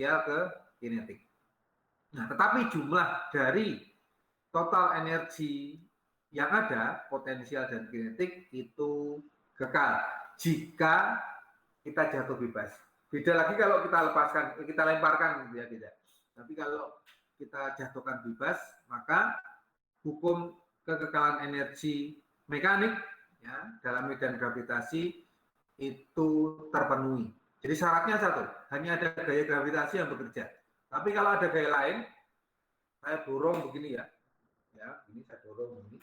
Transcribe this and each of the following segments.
ke kinetik. Nah, tetapi jumlah dari total energi yang ada, potensial dan kinetik itu kekal jika kita jatuh bebas. Beda lagi kalau kita lepaskan, kita lemparkan, ya tidak. Tapi kalau kita jatuhkan bebas, maka hukum kekekalan energi mekanik ya dalam medan gravitasi itu terpenuhi. Jadi syaratnya satu, hanya ada gaya gravitasi yang bekerja. Tapi kalau ada gaya lain, saya dorong begini ya, ini saya dorong begini,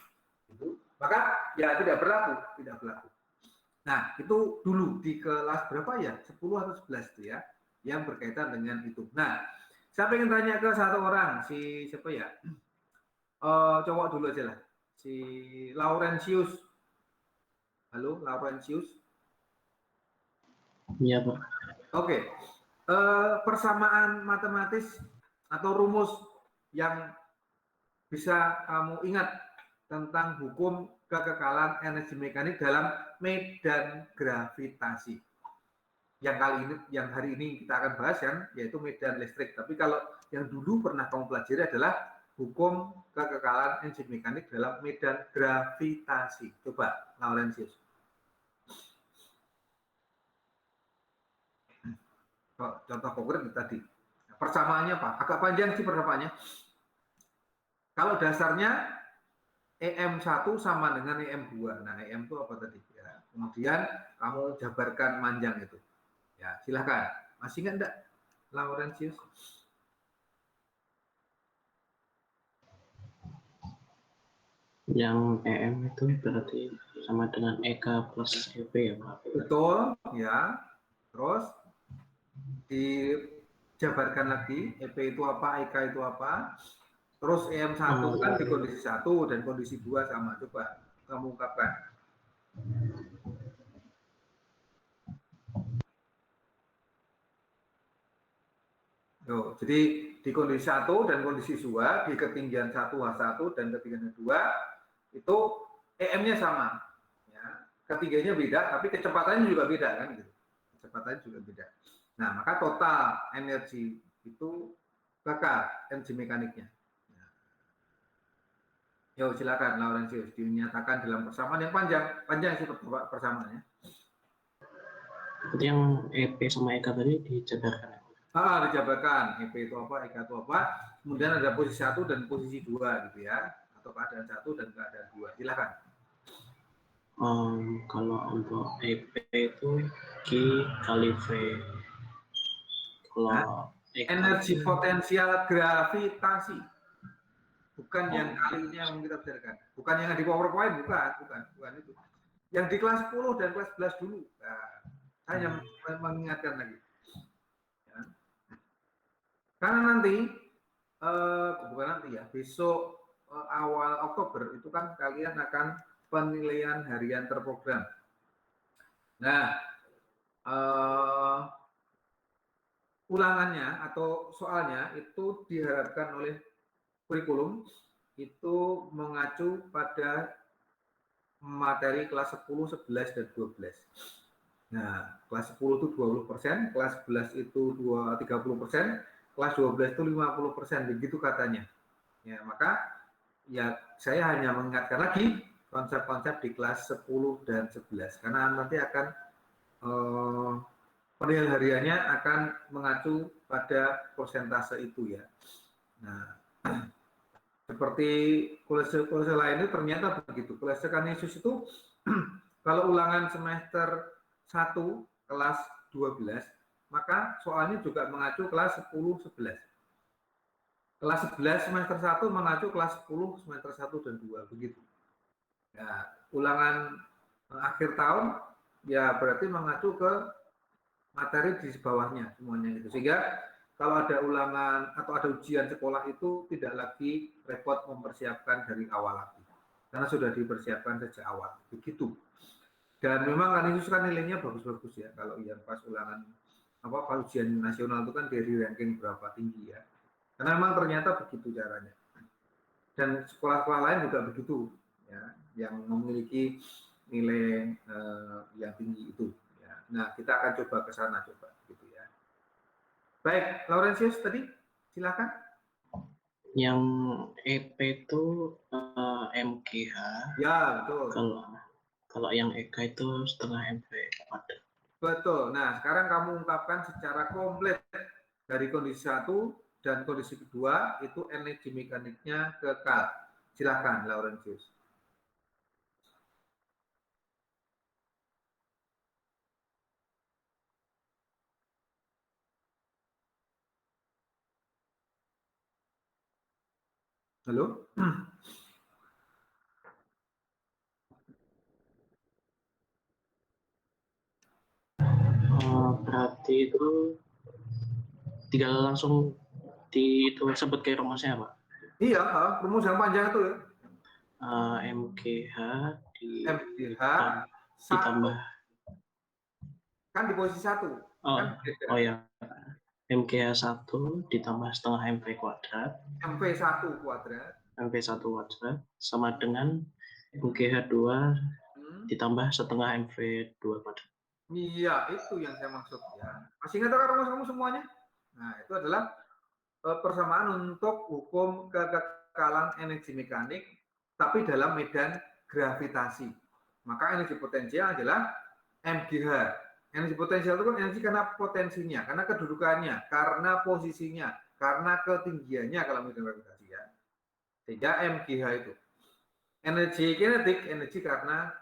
itu, maka ya tidak berlaku, tidak berlaku. Nah, itu dulu di kelas berapa ya? 10 atau 11 itu ya, yang berkaitan dengan itu. Nah, saya ingin tanya ke satu orang, si siapa ya? Cowok dulu aja lah, si Laurentius. Halo, Laurentius. Iya, Pak. Oke. Persamaan matematis atau rumus yang bisa kamu ingat tentang hukum kekekalan energi mekanik dalam medan gravitasi. Yang hari ini kita akan bahas kan, yaitu medan listrik. Tapi kalau yang dulu pernah kamu pelajari adalah hukum kekekalan energi mekanik dalam medan gravitasi. Coba, Laurentius. Contoh konkret tadi. Persamaannya apa? Agak panjang sih persamaannya. Kalau dasarnya EM1 sama dengan EM2. Nah, EM itu apa tadi? Ya, kemudian kamu jabarkan manjang itu. Ya, silahkan. Masih ingat enggak, Laurentius? Yang EM itu berarti sama dengan EK plus EP ya, Pak? Betul, ya. Terus dijabarkan lagi, EP itu apa, EK itu apa. Terus EM1 kan di kondisi 1 dan kondisi 2 sama. Coba kamu ungkapkan. Jadi di kondisi 1 dan kondisi 2, di ketinggian 1H1 dan ketinggian 2, itu EM-nya sama. Ya. Ketinggiannya beda, tapi kecepatannya juga beda kan gitu. Kecepatannya juga beda. Nah, maka total energi itu kekal, energi mekaniknya. Yo, silakan Laurentius, dinyatakan dalam persamaan yang panjang sih persamaannya. Berarti yang EP sama EK tadi dijabarkan. Dijabarkan EP itu apa, EK itu apa, kemudian ada posisi 1 dan posisi 2 gitu ya, atau keadaan 1 dan keadaan 2. Silakan. Kalau untuk EP itu Q kali V. Kalau EK energi itu potensial gravitasi, bukan yang kali ini yang kita bicarakan, bukan yang di PowerPoint, bukan itu. Yang di kelas 10 dan kelas 11 dulu. Nah, saya mengingatkan lagi. Ya. Karena nanti, bukan nanti ya, besok awal Oktober itu kan kalian akan penilaian harian terprogram. Nah, ulangannya atau soalnya itu diharapkan oleh kurikulum itu mengacu pada materi kelas 10, 11, dan 12. Nah, kelas 10 itu 20%, kelas 11 itu 30%, kelas 12 itu 50%, begitu katanya. Ya, maka ya saya hanya mengingatkan lagi konsep-konsep di kelas 10 dan 11 karena nanti akan penilaian hariannya akan mengacu pada persentase itu ya. Nah, seperti kolase lainnya ternyata begitu. Kolase Canisius itu kalau ulangan semester 1 kelas 12, maka soalnya juga mengacu kelas 10, 11. Kelas 11 semester 1 mengacu kelas 10 semester 1 dan 2, begitu. Ya, ulangan akhir tahun ya berarti mengacu ke materi di bawahnya semuanya itu. Sehingga kalau ada ulangan atau ada ujian sekolah itu tidak lagi repot mempersiapkan dari awal lagi. Karena sudah dipersiapkan sejak awal. Begitu. Dan memang kan itu kan nilainya bagus-bagus ya. Kalau yang pas ulangan ujian nasional itu kan dari ranking berapa tinggi ya. Karena memang ternyata begitu caranya. Dan sekolah-sekolah lain juga begitu ya, yang memiliki nilai yang tinggi itu. Ya. Nah, kita akan coba ke sana coba gitu ya. Baik, Laurentius tadi, silakan. Yang EP itu MGH. Ya, betul. Kalau yang EK itu setengah MV kuadrat. Betul. Nah, sekarang kamu ungkapkan secara komplit dari kondisi 1 dan kondisi kedua itu energi mekaniknya kekal. Silakan, Laurentius. Halo? Berarti itu tinggal langsung itu sebut kayak rumusnya apa? Iya, rumus yang panjang itu ya. MGH MGH ditambah 1. Kan di posisi 1. Kan beda. ya MGH 1 ditambah setengah MV kuadrat MV1 kuadrat. MV1 kuadrat sama dengan MGH 2 ditambah setengah MV2 kuadrat. Iya, itu yang saya maksud ya. Masih ingat kan rumus kamu semuanya? Nah, itu adalah persamaan untuk hukum kekekalan energi mekanik tapi dalam medan gravitasi. Maka energi potensial adalah MGH. Energi potensial itu kan energi karena potensinya, karena kedudukannya, karena posisinya, karena ketinggiannya kalau medan gravitasi ya. Sehingga MGH itu. Energi kinetik, energi karena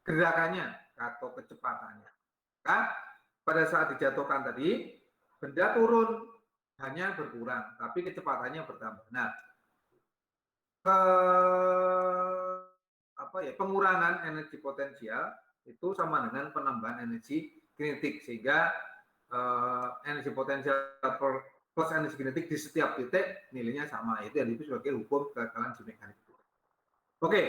gerakannya atau kecepatannya. Maka pada saat dijatuhkan tadi, benda turun hanya berkurang, tapi kecepatannya bertambah. Nah, pengurangan energi potensial itu sama dengan penambahan energi kinetik, sehingga energi potensial plus energi kinetik di setiap titik nilainya sama. Itu yang disebut sebagai hukum kekekalan mekanik. Oke,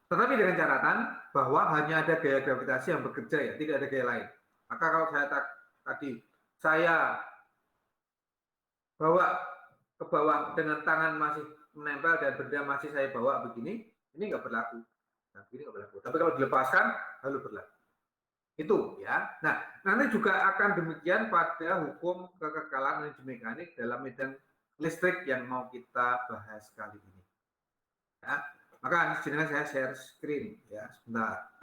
tetapi dengan catatan bahwa hanya ada gaya gravitasi yang bekerja ya, tidak ada gaya lain. Maka kalau saya bawa ke bawah dengan tangan masih menempel dan benda masih saya bawa begini, ini nggak berlaku. Nah, ini nggak berlaku. Tapi kalau dilepaskan, lalu berlaku. Itu ya. Nah, nanti juga akan demikian pada hukum kekekalan energi mekanik dalam medan listrik yang mau kita bahas kali ini. Ya. Maka sebenarnya saya share screen ya, sebentar.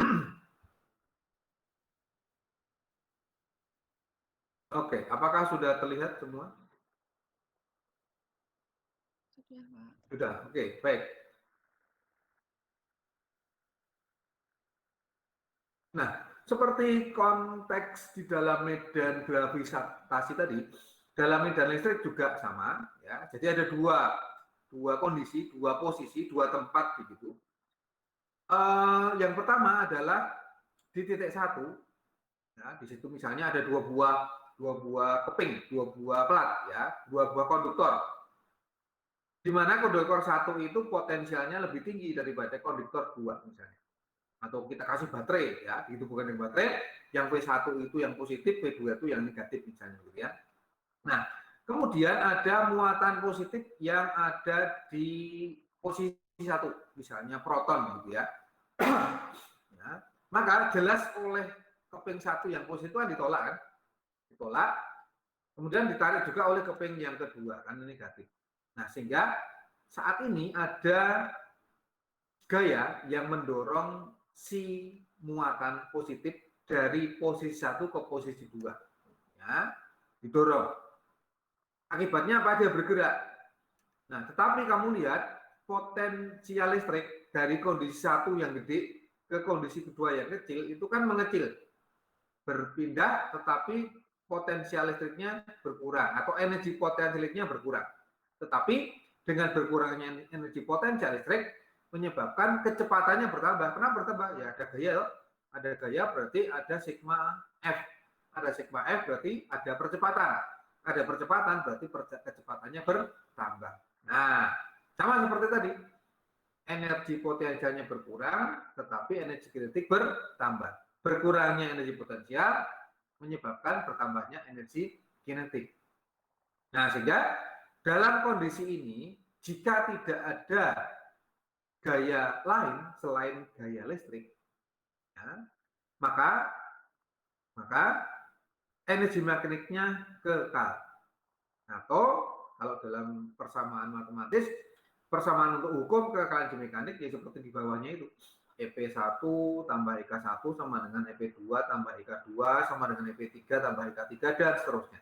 Oke, apakah sudah terlihat semua? Sudah, Pak. Sudah, oke, baik. Nah, seperti konteks di dalam medan gravitasi tadi, dalam medan listrik juga sama, ya. Jadi ada dua kondisi, dua posisi, dua tempat begitu. Yang pertama adalah di titik 1, ya, di situ misalnya ada dua buah keping, dua buah pelat, ya, dua buah konduktor. Di mana konduktor 1 itu potensialnya lebih tinggi daripada konduktor 2 misalnya. Atau kita kasih baterai ya, itu bukan yang baterai, yang V1 itu yang positif, V2 itu yang negatif misalnya gitu ya. Nah, kemudian ada muatan positif yang ada di posisi 1, misalnya proton gitu ya. Ya, maka jelas oleh keping 1 yang positif kan ditolak kan? Ditolak, kemudian ditarik juga oleh keping yang kedua kan negatif. Nah, sehingga saat ini ada gaya yang mendorong si muatan positif dari posisi 1 ke posisi 2. Ya, didorong. Akibatnya apa? Dia bergerak. Nah, tetapi kamu lihat potensial listrik dari kondisi 1 yang gede ke kondisi kedua yang kecil itu kan mengecil. Berpindah tetapi potensial listriknya berkurang atau energi potensial listriknya berkurang. Tetapi dengan berkurangnya energi potensial listrik menyebabkan kecepatannya bertambah. Kenapa bertambah? Ya ada gaya, ada gaya berarti ada sigma F. Ada sigma F berarti ada percepatan. Ada percepatan berarti kecepatannya bertambah. Nah, sama seperti tadi. Energi potensialnya berkurang, tetapi energi kinetik bertambah. Berkurangnya energi potensial menyebabkan bertambahnya energi kinetik. Nah, sehingga dalam kondisi ini, jika tidak ada gaya lain selain gaya listrik, ya, maka energi mekaniknya kekal. Atau kalau dalam persamaan matematis, persamaan untuk hukum kekalian mekanik ya seperti di bawahnya itu. EP1 tambah EK1 sama dengan EP2 tambah EK2 sama dengan EP3 tambah EK3 dan seterusnya.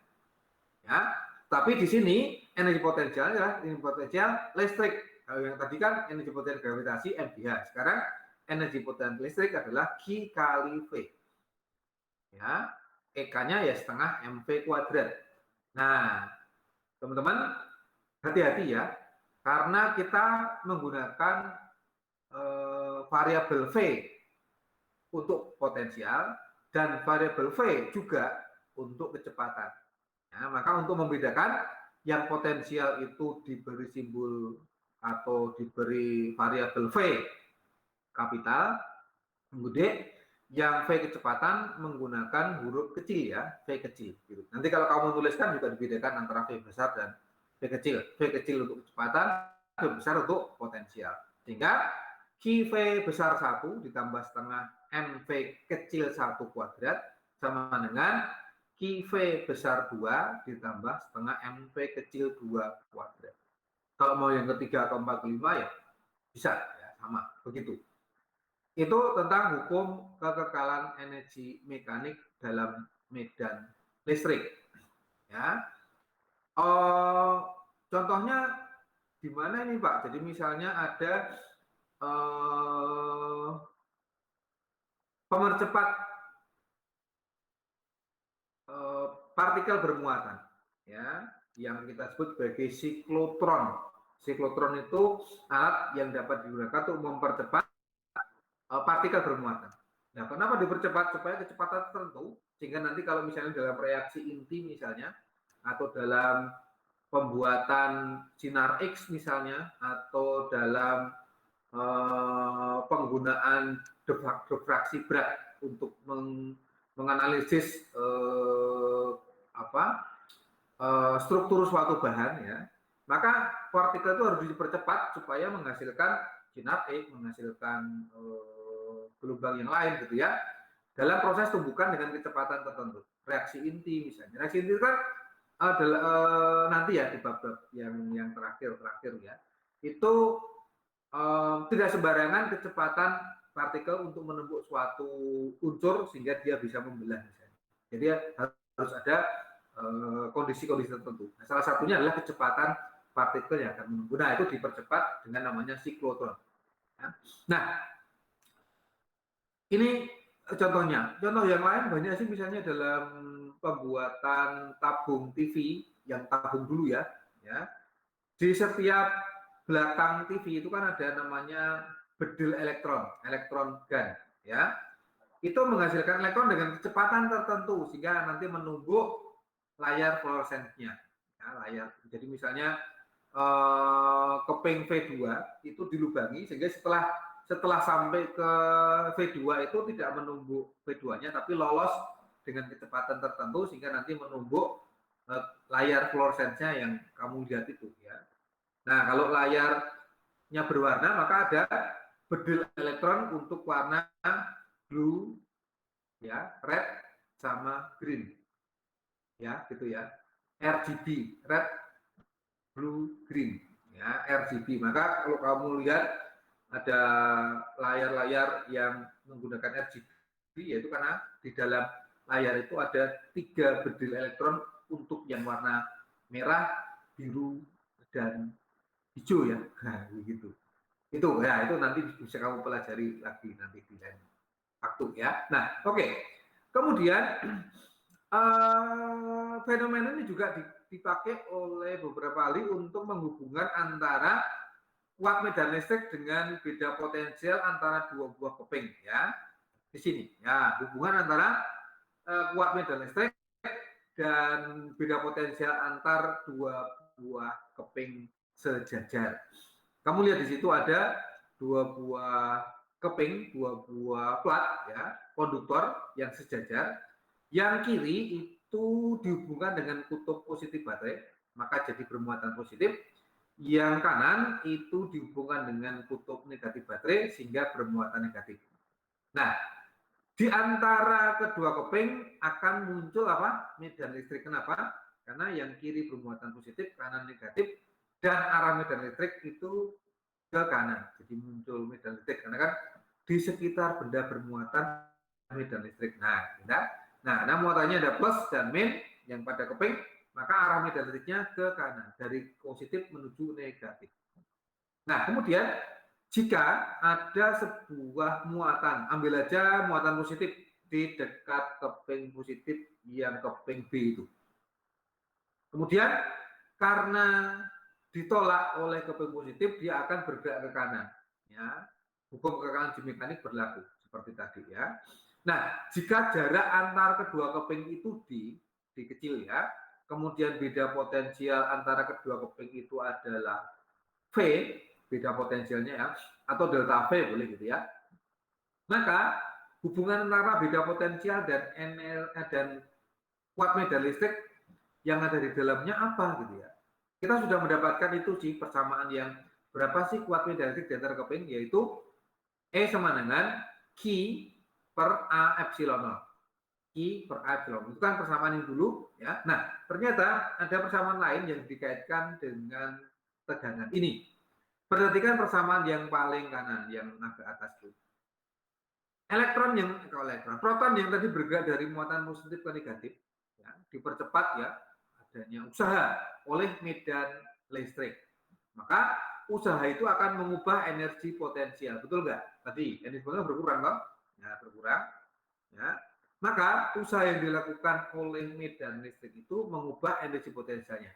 Ya, tapi di sini energi potensial adalah energi potensial listrik. Kalau yang tadi kan energi potensial gravitasi MGH. Sekarang energi potensial listrik adalah Q kali V. Ya, EK-nya ya setengah MV kuadrat. Nah, teman-teman hati-hati ya, karena kita menggunakan variabel V untuk potensial dan variabel V juga untuk kecepatan. Ya, maka untuk membedakan yang potensial itu diberi simbol atau diberi variabel V kapital, kemudian yang V kecepatan menggunakan huruf kecil ya, V kecil. Gitu. Nanti kalau kamu tuliskan juga dibedakan antara V besar dan V kecil. V kecil untuk kecepatan, V besar untuk potensial. Sehingga QV besar 1 ditambah setengah MV kecil 1 kuadrat sama dengan QV besar 2 ditambah setengah MV kecil 2 kuadrat. Kalau mau yang ketiga atau 4 5 ya bisa ya, sama begitu. Itu tentang hukum kekekalan energi mekanik dalam medan listrik. Ya, contohnya di mana ini Pak? Jadi misalnya ada pemercepat partikel bermuatan, ya, yang kita sebut sebagai siklotron. Siklotron itu alat yang dapat digunakan untuk mempercepat partikel bermuatan. Nah, kenapa dipercepat? Supaya kecepatan tertentu, sehingga nanti kalau misalnya dalam reaksi inti misalnya, atau dalam pembuatan sinar X misalnya, atau dalam penggunaan diffraksi berat untuk menganalisis struktur suatu bahan ya, maka partikel itu harus dipercepat supaya menghasilkan sinar X, menghasilkan gelombang yang lain gitu ya, dalam proses tumbukan dengan kecepatan tertentu. Reaksi inti misalnya, reaksi inti kan adalah nanti ya di bab-bab yang terakhir ya, itu tidak sembarangan kecepatan partikel untuk menembus suatu unsur sehingga dia bisa membelah misalnya. Jadi harus ada kondisi-kondisi tertentu. Nah, salah satunya adalah kecepatan partikel yang akan menembus. Nah, itu dipercepat dengan namanya siklotron. Ya. Nah, ini contohnya. Contoh yang lain banyak sih, misalnya dalam pembuatan tabung TV yang tabung dulu ya. Di setiap belakang TV itu kan ada namanya bedil elektron gun ya. Itu menghasilkan elektron dengan kecepatan tertentu sehingga nanti menumbuk layar fluoresensnya. Ya, layar. Jadi misalnya keping V2 itu dilubangi sehingga setelah sampai ke V2 itu tidak menumbuk V2-nya tapi lolos dengan kecepatan tertentu sehingga nanti menumbuk layar fluoresensnya yang kamu lihat itu ya. Nah, kalau layarnya berwarna maka ada bedil elektron untuk warna blue ya, red sama green. Ya, gitu ya. RGB, red, blue, green. Ya, RGB. Maka kalau kamu lihat ada layar-layar yang menggunakan RGB, yaitu karena di dalam layar itu ada 3 bedil elektron untuk yang warna merah, biru, dan hijau ya. Nah, begitu. Itu ya, itu nanti bisa kamu pelajari lagi nanti di lain waktu ya. Nah, oke. Kemudian fenomena ini juga dipakai oleh beberapa ahli untuk menghubungkan antara kuat medan listrik dengan beda potensial antara dua buah keping ya. Di sini ya, hubungan antara kuat medan listrik dan beda potensial antar dua buah keping sejajar. Kamu lihat di situ ada dua buah keping, dua buah plat ya, konduktor yang sejajar. Yang kiri itu dihubungkan dengan kutub positif baterai, maka jadi bermuatan positif. Yang kanan itu dihubungkan dengan kutub negatif baterai sehingga bermuatan negatif. Nah, di antara kedua keping akan muncul apa? Medan listrik. Kenapa? karena yang kiri bermuatan positif, kanan negatif, dan arah medan listrik itu ke kanan. Jadi muncul medan listrik karena kan di sekitar benda bermuatan medan listrik. Nah, muatannya ada plus dan min yang pada keping, maka arah medan listriknya ke kanan dari positif menuju negatif. Nah, kemudian jika ada sebuah muatan, ambil aja muatan positif di dekat keping positif yang keping B itu. Kemudian karena ditolak oleh keping positif, dia akan bergerak ke kanan. Ya, hukum kekalahan mekanik berlaku seperti tadi ya. Nah, jika jarak antar kedua keping itu di kecil ya, kemudian beda potensial antara kedua keping itu adalah V, beda potensialnya ya, atau delta V boleh gitu ya. Maka hubungan antara beda potensial dan kuat medan listrik yang ada di dalamnya apa gitu ya. Kita sudah mendapatkan itu sih persamaan yang berapa sih kuat medan listrik di antara keping, yaitu E sama dengan Q per A epsilon 0. I per A epsilon. Itu kan persamaan yang dulu ya. Nah, ternyata ada persamaan lain yang dikaitkan dengan tegangan ini. Perhatikan persamaan yang paling kanan, yang agak atas itu. Proton yang tadi bergerak dari muatan positif ke negatif, ya, dipercepat ya adanya usaha oleh medan listrik. Maka usaha itu akan mengubah energi potensial, betul nggak? Tadi energi potensial berkurang, toh? Ya, berkurang. Ya. Maka usaha yang dilakukan oleh medan listrik itu mengubah energi potensialnya.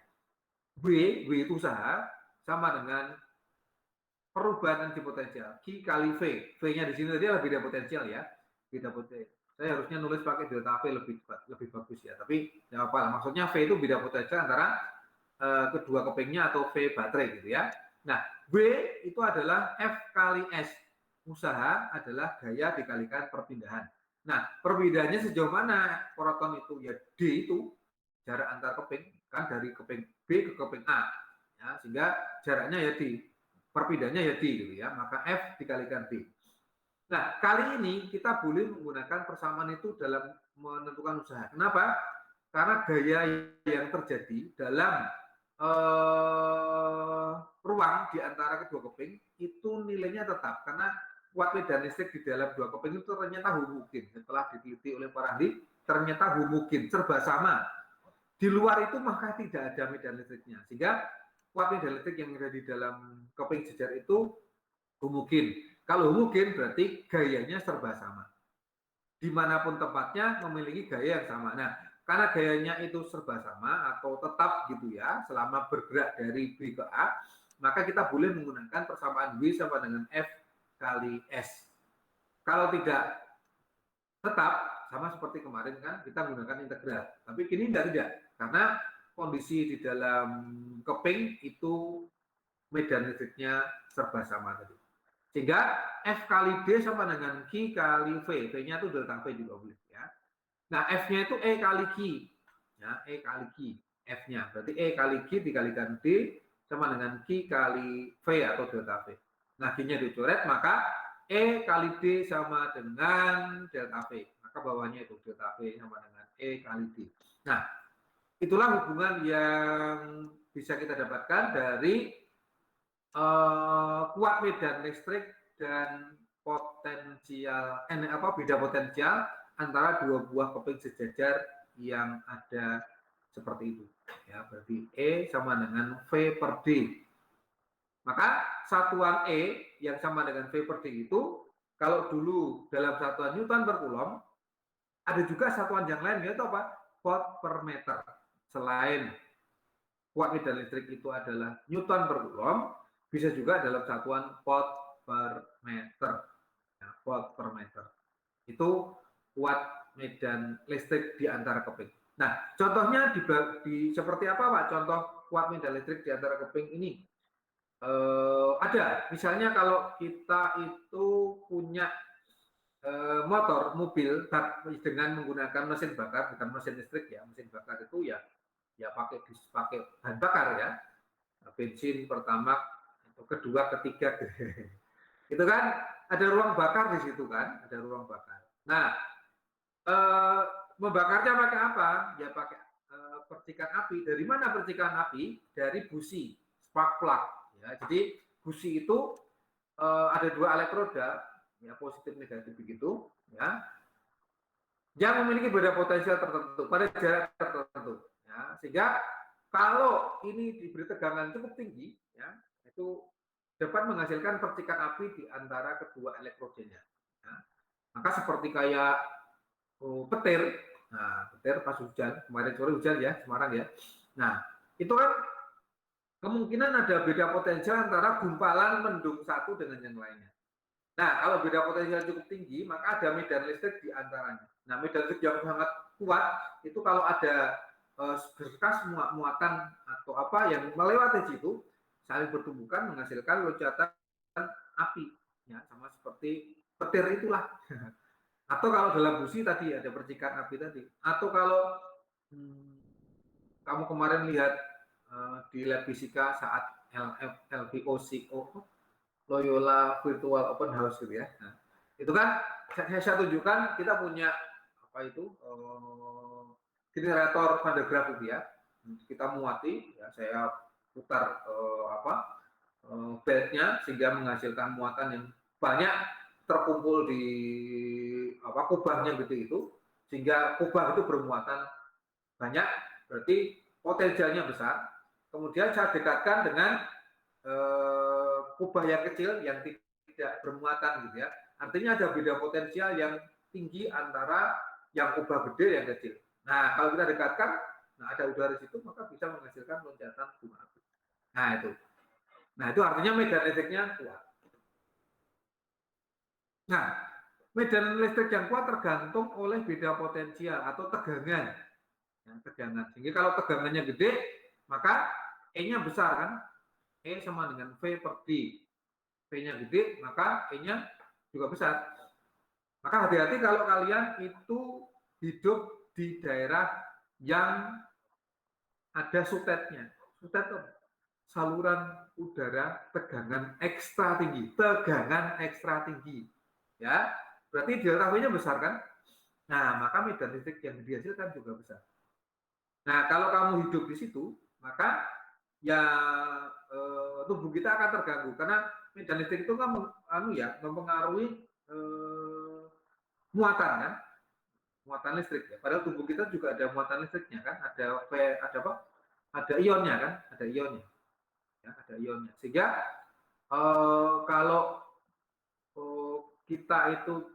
W itu usaha sama dengan perubahan energi potensial Q kali V. V-nya di sini tadi adalah beda potensial ya. Beda potensial. Saya harusnya nulis pakai delta V lebih cepat, lebih bagus ya. Tapi ya apa? Maksudnya V itu beda potensial antara kedua kepingnya atau V baterai gitu ya. Nah, W itu adalah F kali S. Usaha adalah gaya dikalikan perpindahan. Nah, perpindahannya sejauh mana proton itu? Ya D itu jarak antar keping kan dari keping B ke keping A. Ya, sehingga jaraknya ya D. Perpindahannya ya D gitu ya, maka F dikalikan D. Nah, kali ini kita boleh menggunakan persamaan itu dalam menentukan usaha. Kenapa? Karena gaya yang terjadi dalam ruang di antara kedua keping itu nilainya tetap karena kuat medan listrik di dalam dua keping itu ternyata homogen. Setelah diteliti oleh para ahli, ternyata homogen, serba sama. Di luar itu maka tidak ada medan listriknya, sehingga kuat medan listrik yang ada di dalam keping jejar itu homogen. Kalau homogen berarti gayanya serba sama. Dimanapun tempatnya memiliki gaya yang sama. Nah, karena gayanya itu serba sama atau tetap gitu ya, selama bergerak dari B ke A, maka kita boleh menggunakan persamaan W sama dengan F kali S. Kalau tidak tetap, sama seperti kemarin kan, kita menggunakan integral. Tapi kini tidak, karena kondisi di dalam keping itu medan listriknya serba sama tadi. Sehingga F kali D sama dengan Q kali V. V-nya itu delta V juga boleh ya. Nah, F-nya itu E kali Q. Ya, E kali Q. F-nya. Berarti E kali Q dikalikan D sama dengan Q kali V atau delta V. Nah, Q-nya dicoret, maka E kali D sama dengan delta V. Maka bawahnya itu delta V sama dengan E kali D. Nah, itulah hubungan yang bisa kita dapatkan dari kuat medan listrik dan potensial beda potensial antara dua buah keping sejajar yang ada seperti itu ya, berarti E sama dengan V per D. Maka satuan E yang sama dengan V per D itu kalau dulu dalam satuan Newton per Coulomb, ada juga satuan yang lain yaitu apa? Watt per meter. Selain kuat medan listrik itu adalah Newton per Coulomb, bisa juga dalam satuan watt per meter. Ya, watt per meter. Itu kuat medan listrik di antara keping. Nah, contohnya seperti apa Pak? Contoh kuat medan listrik di antara keping ini. Ada, misalnya kalau kita itu punya mobil dengan menggunakan mesin bakar, bukan mesin listrik ya, mesin bakar itu ya pakai bahan bakar ya, bensin pertama, kedua, ketiga, itu kan ada ruang bakar di situ kan, ada ruang bakar. Nah, membakarnya pakai apa? Ya pakai percikan api. Dari mana percikan api? Dari busi, spark plug. Ya, jadi busi itu ada 2 elektroda, ya positif negatif begitu, ya, yang memiliki beda potensial tertentu pada jarak tertentu. Ya, sehingga kalau ini diberi tegangan cukup tinggi, ya, itu dapat menghasilkan percikan api di antara kedua elektrodennya. Ya. Maka seperti kayak petir, nah petir pas hujan, kemarin sore hujan ya, Semarang ya. Nah, itu kan kemungkinan ada beda potensial antara gumpalan mendung satu dengan yang lainnya. Nah, kalau beda potensial cukup tinggi, maka ada medan listrik di antaranya. Nah, medan listrik yang sangat kuat itu kalau ada berkas muatan atau apa yang melewati situ, saling bertumbukan menghasilkan loncatan api, ya sama seperti petir itulah. Atau kalau dalam busi tadi ada percikan api tadi. Atau kalau kamu kemarin lihat di lab fisika saat LVOCO, Loyola Virtual Open House gitu ya. Nah, itu kan saya tunjukkan kita punya apa itu generator Van de Graaff itu ya. Kita muati, ya, saya putar beltnya sehingga menghasilkan muatan yang banyak terkumpul di kubahnya gitu itu, sehingga kubah itu bermuatan banyak, berarti potensialnya besar. Kemudian saya dekatkan dengan kubah yang kecil yang tidak bermuatan gitu ya. Artinya ada beda potensial yang tinggi antara yang kubah gede yang kecil. Nah, kalau kita dekatkan, nah ada udara di situ, maka bisa menghasilkan loncatan bunga api. Nah, itu. Nah, itu artinya medan listriknya kuat. Nah, medan listrik yang kuat tergantung oleh beda potensial atau tegangan. Ya, tegangan. Sehingga kalau tegangannya gede, maka E-nya besar kan? E sama dengan V per D. V-nya gede, maka E-nya juga besar. Maka hati-hati kalau kalian itu hidup di daerah yang ada sutetnya. Sutet itu saluran udara tegangan ekstra tinggi. Tegangan ekstra tinggi. Ya, berarti delta V-nya besar kan? Nah, maka medan listrik yang dihasilkan juga besar. Nah, kalau kamu hidup di situ, maka ya tubuh kita akan terganggu karena medan listrik itu kan mempengaruhi muatan kan, muatan listrik ya. Padahal tubuh kita juga ada muatan listriknya kan, ada apa? Ada ionnya kan, ada ionnya, ya, ada ionnya. Sehingga kalau kita itu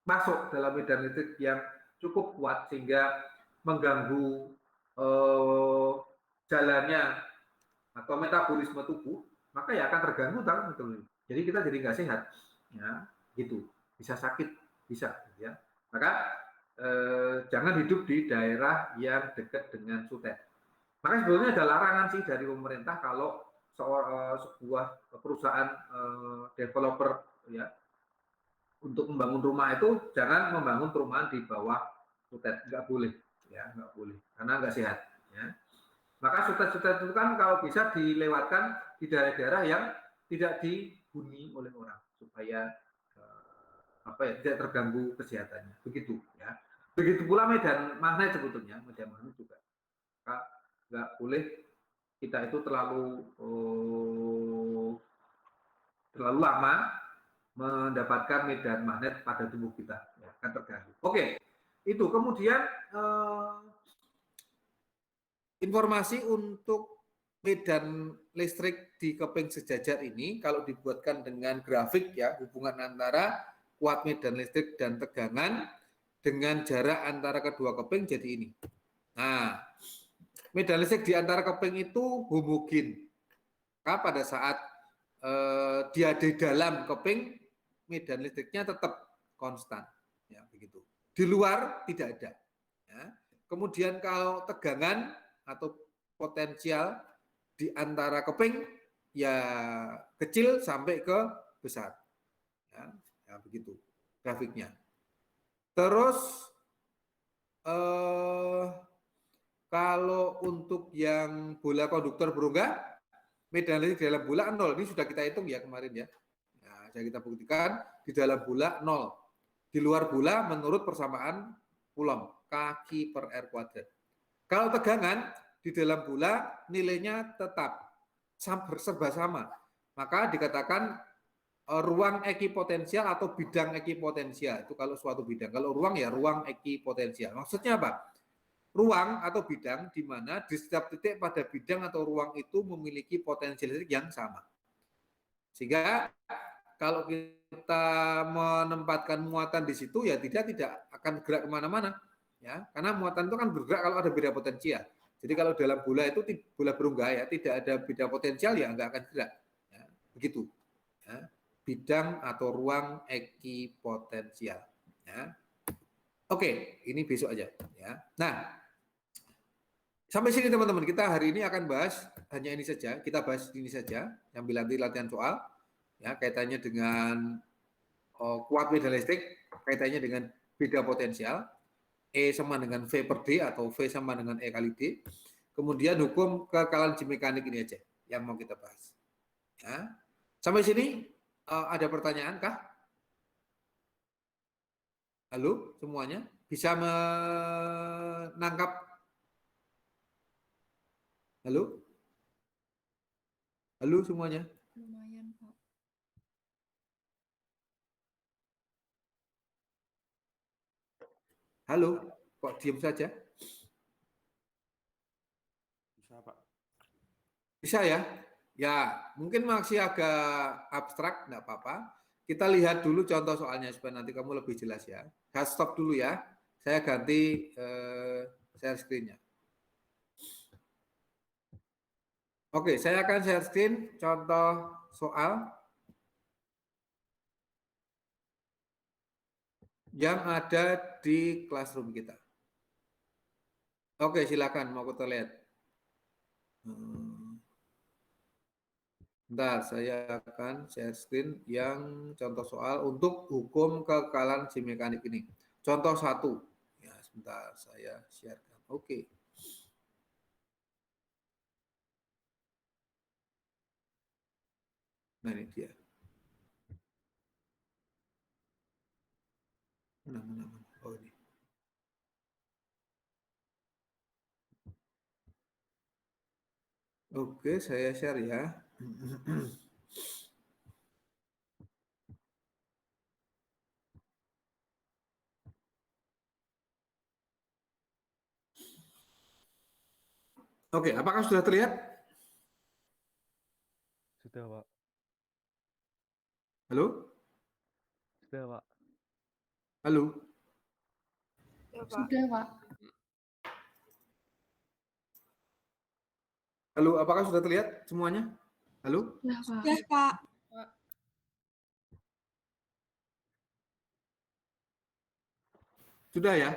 masuk dalam medan listrik yang cukup kuat sehingga mengganggu jalannya atau metabolisme tubuh, maka ya akan terganggu betul. Jadi kita jadi nggak sehat, ya gitu. Bisa sakit, bisa, ya. Maka jangan hidup di daerah yang dekat dengan sutet. Maka sebetulnya ada larangan sih dari pemerintah kalau sebuah perusahaan developer ya untuk membangun rumah itu jangan membangun perumahan di bawah sutet, nggak boleh, ya nggak boleh, karena nggak sehat. Ya. Maka sutet-sutet itu kan kalau bisa dilewatkan di daerah-daerah yang tidak dihuni oleh orang supaya tidak terganggu kesehatannya. Begitu ya. Begitu pula medan magnet sebetulnya, medan magnet juga. Maka nggak boleh kita itu terlalu lama mendapatkan medan magnet pada tubuh kita, ya, akan terganggu. Oke, itu kemudian informasi untuk medan listrik di keping sejajar ini kalau dibuatkan dengan grafik ya, hubungan antara kuat medan listrik dan tegangan dengan jarak antara kedua keping jadi ini. Nah, medan listrik di antara keping itu homogen. Maka pada saat dia di dalam keping, medan listriknya tetap konstan, ya begitu. Di luar tidak ada. Ya. Kemudian kalau tegangan atau potensial di antara keping ya kecil sampai ke besar, ya begitu grafiknya. Terus kalau untuk yang bola konduktor berongga, medan listrik dalam bola 0. Ini sudah kita hitung ya kemarin ya. Nah, jadi kita buktikan di dalam bola 0. Di luar bola menurut persamaan Coulomb, kaki per R kuadrat. Kalau tegangan di dalam bola nilainya tetap serba sama, maka dikatakan ruang ekipotensial atau bidang ekipotensial. Itu kalau suatu bidang. Kalau ruang ya ruang ekipotensial. Maksudnya apa? Ruang atau bidang di mana di setiap titik pada bidang atau ruang itu memiliki potensi listrik yang sama. Sehingga kalau kita menempatkan muatan di situ ya tidak akan gerak kemana-mana, ya, karena muatan itu kan bergerak kalau ada beda potensial. Jadi kalau dalam bola itu bola berunggah ya tidak ada beda potensial ya nggak akan gerak, ya, begitu. Ya. Bidang atau ruang ekipotensial. Ya. Oke, ini besok aja. Ya. Nah, sampai sini teman-teman, kita hari ini akan bahas hanya ini saja. Kita bahas ini saja, sambil nanti latihan soal, ya kaitannya dengan kuat medan listrik, kaitannya dengan beda potensial, E sama dengan V per D atau V sama dengan E kali D. Kemudian hukum kekalahan mekanik ini aja yang mau kita bahas. Ya. Sampai sini ada pertanyaan kah? Halo semuanya, bisa menangkap? Halo? Halo semuanya? Lumayan, Pak. Halo? Kok diam saja? Bisa, Pak. Bisa ya? Ya, mungkin masih agak abstrak, enggak apa-apa. Kita lihat dulu contoh soalnya supaya nanti kamu lebih jelas ya. Saya stop dulu ya. Saya ganti share screen-nya. Oke, saya akan share screen contoh soal yang ada di classroom kita. Oke, silakan mau kita lihat. Bentar, saya akan share screen yang contoh soal untuk hukum kekalahan mekanik ini. Contoh 1. Ya, sebentar saya sharekan. Oke. Nah, ini dia. Mana. Oh, ini. Oke, saya share ya. Oke, apakah sudah terlihat? Sudah, Pak. Halo? Sudah, Pak. Halo? Ya, Pak. Sudah, Pak. Halo, apakah sudah terlihat semuanya? Halo? Ya, Pak. Ya, Pak. Sudah ya?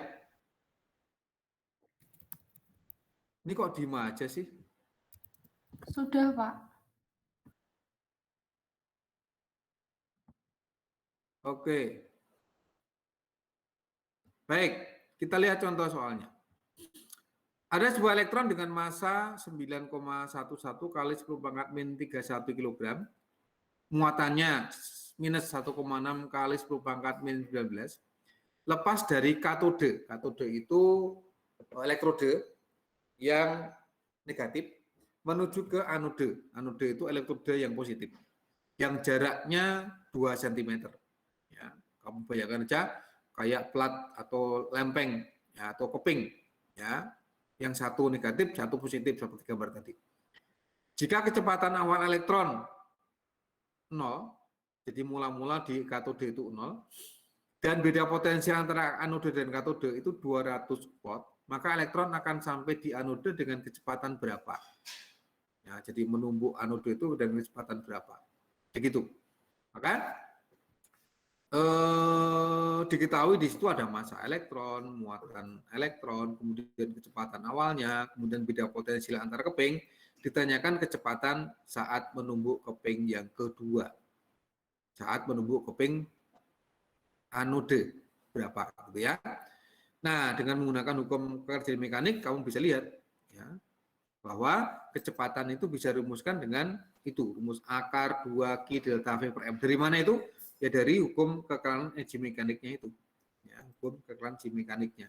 Ini kok diem aja sih? Sudah, Pak. Oke. Baik, kita lihat contoh soalnya. Ada sebuah elektron dengan massa 9,11 kali 10 pangkat min 31 kg. Muatannya minus 1,6 kali 10 pangkat min 19. Lepas dari katode. Katode itu elektrode yang negatif menuju ke anode. Anode itu elektrode yang positif. Yang jaraknya 2 cm. Ya, kamu bayangkan aja kayak plat atau lempeng ya, atau keping ya. Yang satu negatif, satu positif seperti gambar tadi. Jika kecepatan awal elektron 0, jadi mula-mula di katode itu 0, dan beda potensial antara anode dan katode itu 200 volt, maka elektron akan sampai di anode dengan kecepatan berapa? Ya, jadi menumbuk anode itu dengan kecepatan berapa? Begitu. Maka diketahui di situ ada massa elektron, muatan elektron, kemudian kecepatan awalnya, kemudian beda potensial antar keping, ditanyakan kecepatan saat menumbuk keping yang kedua. Saat menumbuk keping anode berapa gitu ya. Nah, dengan menggunakan hukum kekerasan mekanik kamu bisa lihat ya, bahwa kecepatan itu bisa dirumuskan dengan itu, rumus akar 2Q delta V per M. Dari mana itu? Ya dari hukum kekerasan energi mekaniknya itu. Ya, hukum kekerasan energi mekaniknya.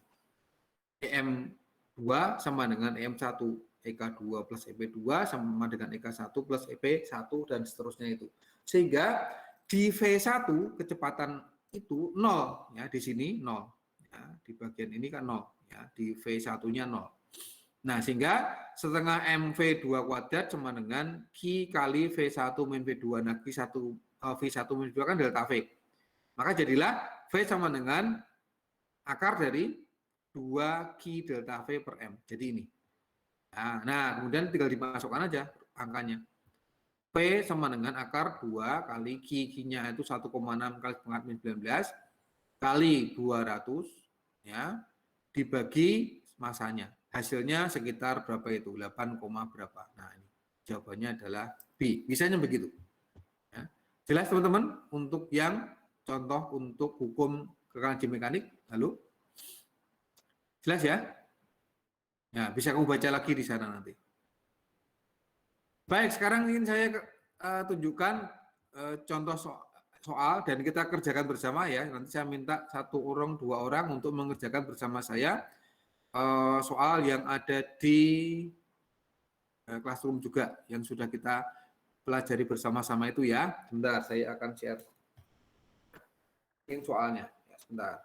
EM 2 sama dengan EM1. EK2 plus EP2 sama dengan EK1 plus EP1 dan seterusnya itu. Sehingga di V1 kecepatan itu 0 ya, di sini 0. Ya, di bagian ini kan 0 ya, di V1-nya 0. Nah, sehingga setengah MV2 kuadrat sama dengan Q kali V1 min V2. Nah, V1 min V2 kan delta V. Maka jadilah V sama dengan akar dari 2Q delta V per M. Jadi ini. Nah, kemudian tinggal dimasukkan aja angkanya. P sama dengan akar 2 kali Q-nya itu 1,6 kali pangkat min 19 kali 200 ya, dibagi masanya. Hasilnya sekitar berapa itu? 8, berapa. Nah, ini jawabannya adalah B. Misalnya begitu. Ya. Jelas teman-teman untuk yang contoh untuk hukum kekerasan mekanik? Halo? Jelas ya? Ya, bisa kamu baca lagi di sana nanti. Baik, sekarang ingin saya tunjukkan contoh soal dan kita kerjakan bersama ya. Nanti saya minta 1 orang, 2 orang untuk mengerjakan bersama saya soal yang ada di classroom juga yang sudah kita pelajari bersama-sama itu ya. Sebentar, saya akan share soalnya. Ya, sebentar.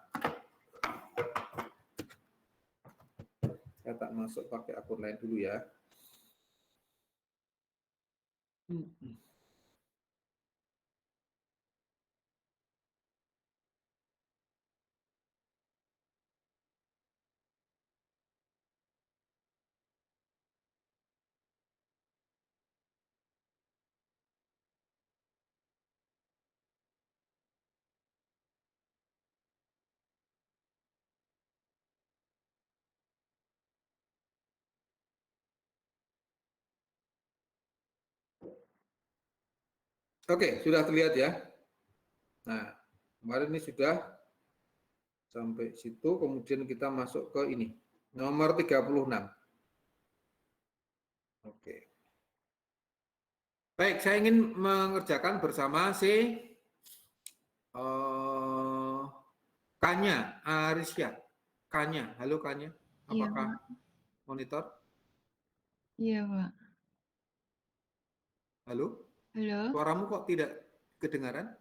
Saya tak masuk pakai akun lain dulu ya. Oke, sudah terlihat ya. Nah, kemarin ini sudah sampai situ, kemudian kita masuk ke ini. Nomor 36. Oke. Baik, saya ingin mengerjakan bersama si Kanya, Arisya. Kanya, halo Kanya. Iya, Apakah Pak. monitor? Iya, Pak. Halo? Halo? Suaramu kok tidak kedengaran?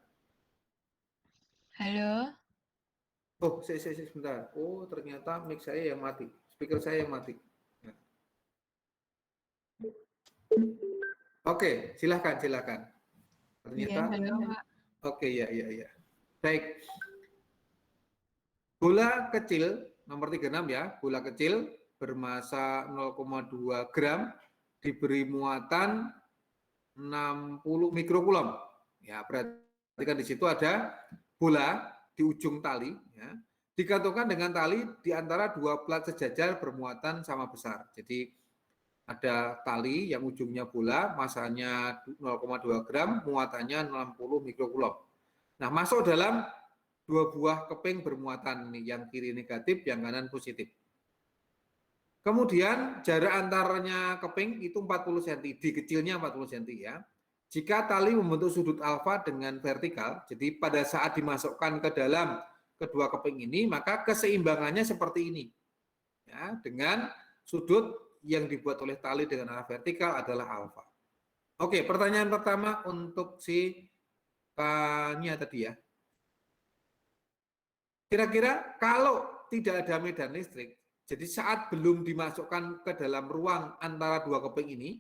Halo? Oh, sebentar. Oh, ternyata mic saya yang mati. Speaker saya yang mati. Ya. Oke, silakan. Iya, Ternyata, halo, Pak. oke, ya. Baik. Bola kecil, nomor 36 ya, bola kecil bermasa 0,2 gram diberi muatan 60 mikrokulom. Ya, perhatikan di situ ada bola di ujung tali, ya, digantungkan dengan tali di antara 2 plat sejajar bermuatan sama besar. Jadi ada tali yang ujungnya bola, masanya 0,2 gram, muatannya 60 mikrokulom. Nah, masuk dalam 2 buah keping bermuatan nih, yang kiri negatif, yang kanan positif. Kemudian jarak antaranya keping itu 40 cm, di kecilnya 40 cm ya. Jika tali membentuk sudut alfa dengan vertikal, jadi pada saat dimasukkan ke dalam kedua keping ini, maka keseimbangannya seperti ini. Ya, dengan sudut yang dibuat oleh tali dengan arah vertikal adalah alfa. Oke, pertanyaan pertama untuk si Kanya tadi ya. Kira-kira kalau tidak ada medan listrik, jadi saat belum dimasukkan ke dalam ruang antara 2 keping ini,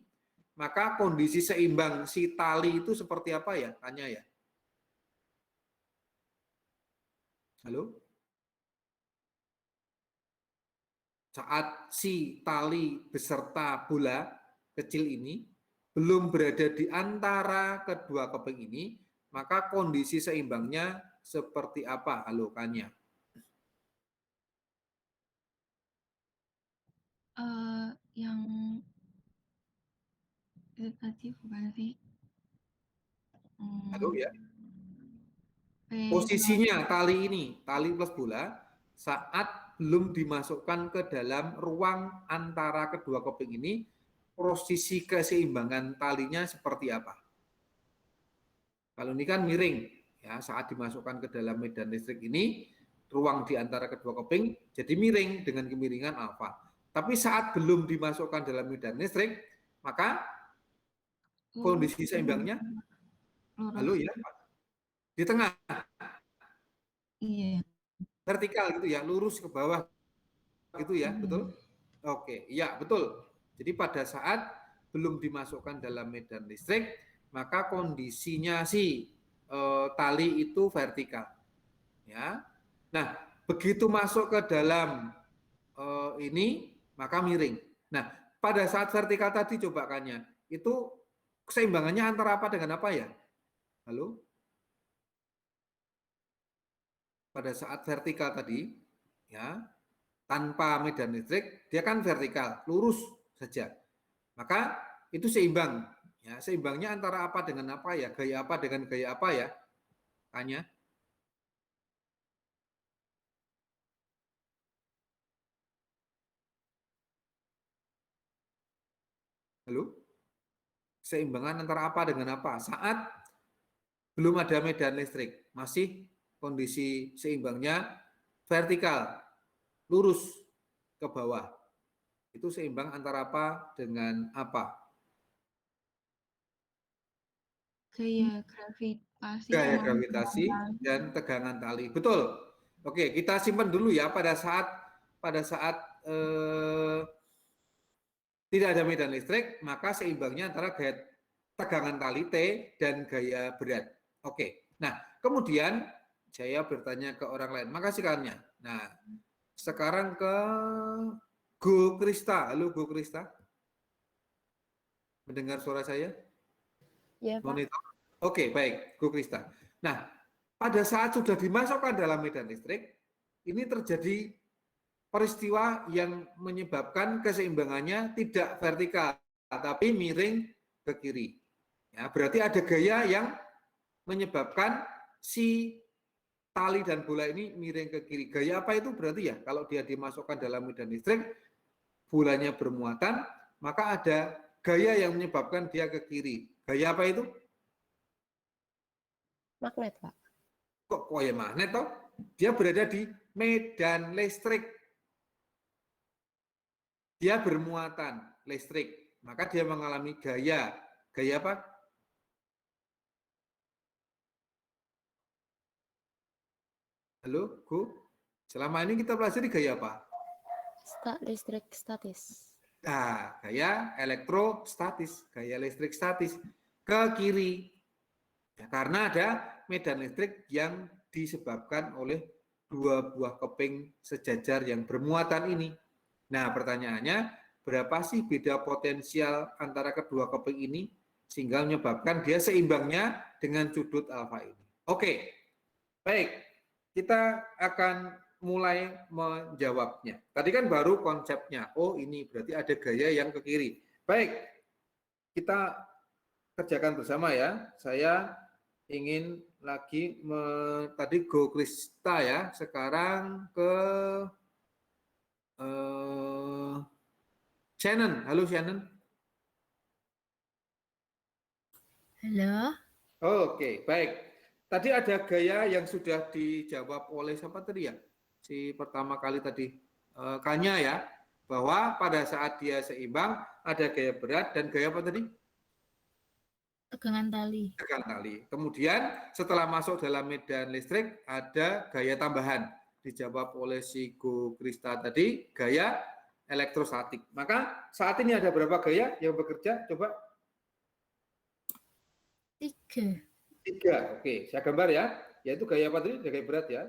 maka kondisi seimbang si tali itu seperti apa ya? Tanya ya. Halo? Saat si tali beserta bola kecil ini belum berada di antara kedua keping ini, maka kondisi seimbangnya seperti apa? Halo, Kanya. Yang itu tadi bukan sih? Halo ya. P0. Posisinya tali ini, tali plus bola, saat belum dimasukkan ke dalam ruang antara kedua keping ini, posisi keseimbangan talinya seperti apa? Kalau ini kan miring, ya, saat dimasukkan ke dalam medan listrik ini, ruang di antara kedua keping jadi miring dengan kemiringan alfa. Tapi saat belum dimasukkan dalam medan listrik, maka kondisi seimbangnya, halo lurus. ya, di tengah, Iya. vertikal gitu ya, lurus ke bawah gitu ya, betul? Oke, iya betul. Jadi pada saat belum dimasukkan dalam medan listrik, maka kondisinya tali itu vertikal, ya. Nah, begitu masuk ke dalam ini, maka miring. Nah, pada saat vertikal tadi coba kannya, itu keseimbangannya antara apa dengan apa ya? Halo? Pada saat vertikal tadi, ya, tanpa medan listrik, dia kan vertikal, lurus saja. Maka itu seimbang. Ya, seimbangnya antara apa dengan apa ya? Gaya apa dengan gaya apa ya? Tanya. Halo? Seimbangan antara apa dengan apa? Saat belum ada medan listrik, masih kondisi seimbangnya vertikal, lurus ke bawah. Itu seimbang antara apa dengan apa? Gaya gravitasi Gaya sama gravitasi tegangan. dan tegangan tali. Betul. Oke, kita simpan dulu ya pada saat tidak ada medan listrik, maka seimbangnya antara gaya tegangan tali T dan gaya berat. Oke. Nah, kemudian saya bertanya ke orang lain. Makasih kannya. Nah, sekarang ke Go Krista. Halo Go Krista. Mendengar suara saya? Ya, Pak. Monitor. Oke, baik. Go Krista. Nah, pada saat sudah dimasukkan dalam medan listrik, ini terjadi peristiwa yang menyebabkan keseimbangannya tidak vertikal, tapi miring ke kiri. Ya, berarti ada gaya yang menyebabkan si tali dan bola ini miring ke kiri. Gaya apa itu berarti ya? Kalau dia dimasukkan dalam medan listrik, bolanya bermuatan, maka ada gaya yang menyebabkan dia ke kiri. Gaya apa itu? Magnet, Pak. Kok ya magnet toh? Dia berada di medan listrik. Dia bermuatan listrik, maka dia mengalami gaya. Gaya apa? Halo, Go? Selama ini kita pelajari gaya apa? Listrik statis. Nah, gaya elektrostatis, gaya listrik statis ke kiri. Ya, karena ada medan listrik yang disebabkan oleh dua buah keping sejajar yang bermuatan ini. Nah, pertanyaannya, berapa sih beda potensial antara kedua keping ini sehingga menyebabkan dia seimbangnya dengan sudut alfa ini? Oke, baik. Kita akan mulai menjawabnya. Tadi kan baru konsepnya. Oh, ini berarti ada gaya yang ke kiri. Baik, kita kerjakan bersama ya. Saya ingin lagi tadi Go Krista ya. Sekarang ke Shannon. Halo Shannon. Halo. Oke, baik. Tadi ada gaya yang sudah dijawab oleh siapa tadi ya? Si pertama kali tadi, Kanya ya, bahwa pada saat dia seimbang ada gaya berat dan gaya apa tadi? Tegangan tali. Tegangan tali. Kemudian setelah masuk dalam medan listrik ada gaya tambahan. Dijawab oleh si Go Krista tadi, gaya elektrostatik. Maka saat ini ada berapa gaya yang bekerja? Coba. 3. 3. Oke, saya gambar ya. Yaitu gaya apa tadi? Gaya berat ya.